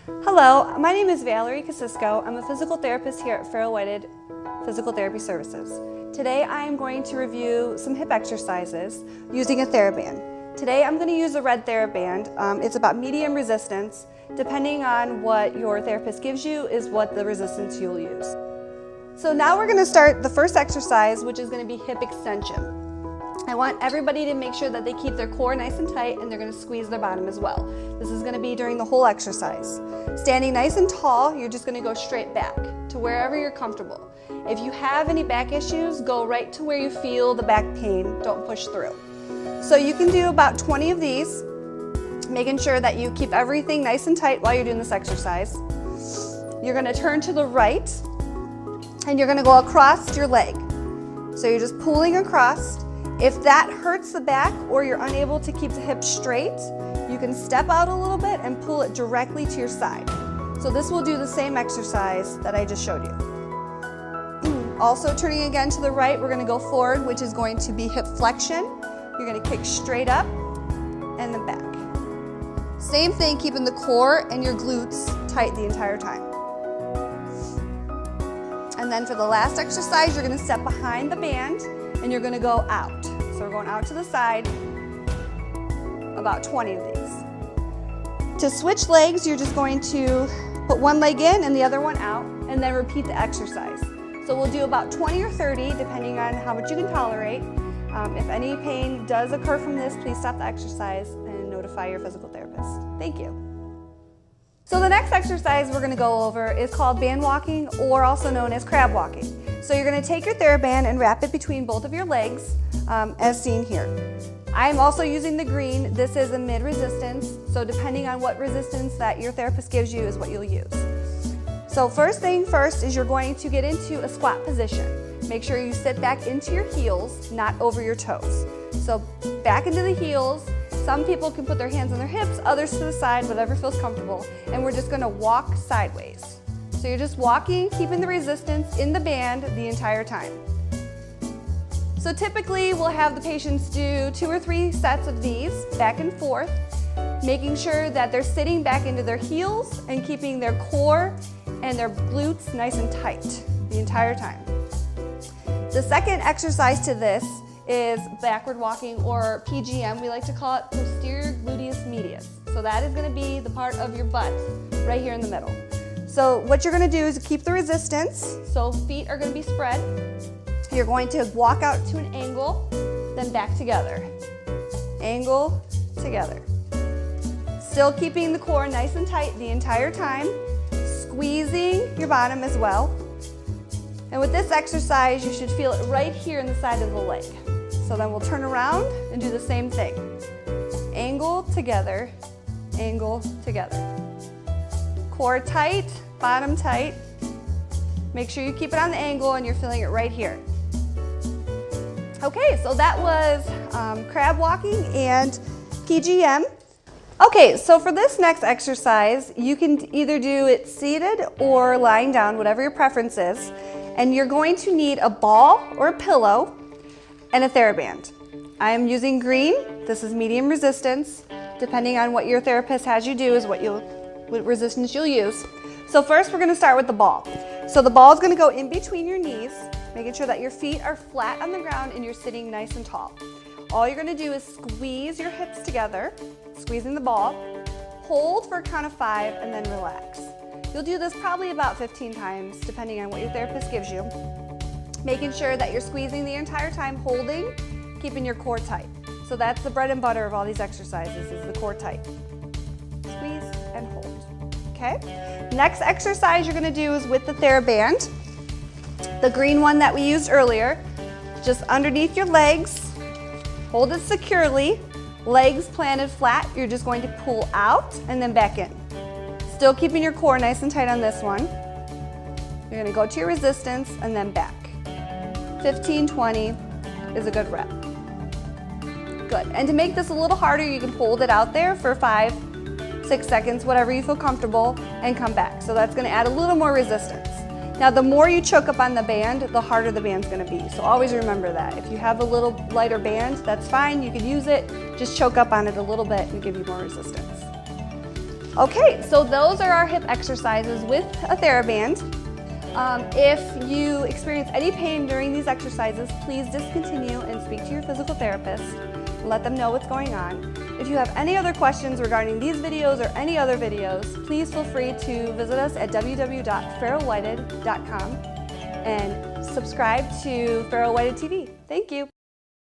Hello, my name is Valerie Kocisko. I'm a physical therapist here at Ferrell-Whited Physical Therapy Services. Today I am going to review some hip exercises using a theraband. Today I'm going to use a red theraband. It's about medium resistance. Depending on what your therapist gives you is what the resistance you'll use. So now we're going to start the first exercise, which is going to be hip extension. I want everybody to make sure that they keep their core nice and tight, and they're going to squeeze their bottom as well. This is going to be during the whole exercise. Standing nice and tall, you're just going to go straight back to wherever you're comfortable. If you have any back issues, go right to where you feel the back pain. Don't push through. So you can do about 20 of these, making sure that you keep everything nice and tight while you're doing this exercise. You're going to turn to the right, and you're going to go across your leg. So you're just pulling across. If that hurts the back or you're unable to keep the hip straight, you can step out a little bit and pull it directly to your side. So this will do the same exercise that I just showed you. Also turning again to the right, we're going to go forward, which is going to be hip flexion. You're going to kick straight up and then back. Same thing, keeping the core and your glutes tight the entire time. And then for the last exercise, you're going to step behind the band and you're going to go out. So we're going out to the side, about 20 of these. To switch legs, you're just going to put one leg in and the other one out, and then repeat the exercise. So we'll do about 20 or 30, depending on how much you can tolerate. If any pain does occur from this, please stop the exercise and notify your physical therapist. Thank you. So the next exercise we're going to go over is called band walking, or also known as crab walking. So you're going to take your TheraBand and wrap it between both of your legs, as seen here. I am also using the green. This is a mid-resistance, so depending on what resistance that your therapist gives you is what you'll use. So first thing first is you're going to get into a squat position. Make sure you sit back into your heels, not over your toes. So back into the heels. Some people can put their hands on their hips, others to the side, whatever feels comfortable. And we're just going to walk sideways. So you're just walking, keeping the resistance in the band the entire time. So typically we'll have the patients do 2 or 3 sets of these back and forth, making sure that they're sitting back into their heels and keeping their core and their glutes nice and tight the entire time. The second exercise to this is backward walking, or PGM, we like to call it Posterior Gluteus Medius. So that is going to be the part of your butt right here in the middle. So what you're going to do is keep the resistance. So feet are going to be spread. You're going to walk out to an angle, then back together. Angle, together. Still keeping the core nice and tight the entire time, squeezing your bottom as well. And with this exercise, you should feel it right here in the side of the leg. So then we'll turn around and do the same thing. Angle, together, angle, together. Core tight, bottom tight. Make sure you keep it on the angle and you're feeling it right here. Okay, so that was crab walking and PGM. Okay, so for this next exercise, you can either do it seated or lying down, whatever your preference is. And you're going to need a ball or a pillow and a TheraBand. I am using green. This is medium resistance. Depending on what your therapist has you do is what resistance you'll use. So first we're going to start with the ball. So the ball is going to go in between your knees, making sure that your feet are flat on the ground and you're sitting nice and tall. All you're going to do is squeeze your hips together, squeezing the ball, hold for a count of 5, and then relax. You'll do this probably about 15 times, depending on what your therapist gives you. Making sure that you're squeezing the entire time, holding, keeping your core tight. So that's the bread and butter of all these exercises, is the core tight. Squeeze and hold. Okay? Next exercise you're going to do is with the TheraBand. The green one that we used earlier. Just underneath your legs. Hold it securely. Legs planted flat. You're just going to pull out and then back in. Still keeping your core nice and tight on this one. You're going to go to your resistance and then back. 15, 20 is a good rep. Good. And to make this a little harder, you can hold it out there for 5, 6 seconds, whatever you feel comfortable, and come back. So that's going to add a little more resistance. Now the more you choke up on the band, the harder the band's going to be. So always remember that. If you have a little lighter band, that's fine. You can use it. Just choke up on it a little bit and give you more resistance. Okay, so those are our hip exercises with a TheraBand. If you experience any pain during these exercises, please discontinue and speak to your physical therapist. Let them know what's going on. If you have any other questions regarding these videos or any other videos, please feel free to visit us at www.ferrell-whited.com and subscribe to Ferrell-Whited TV. Thank you.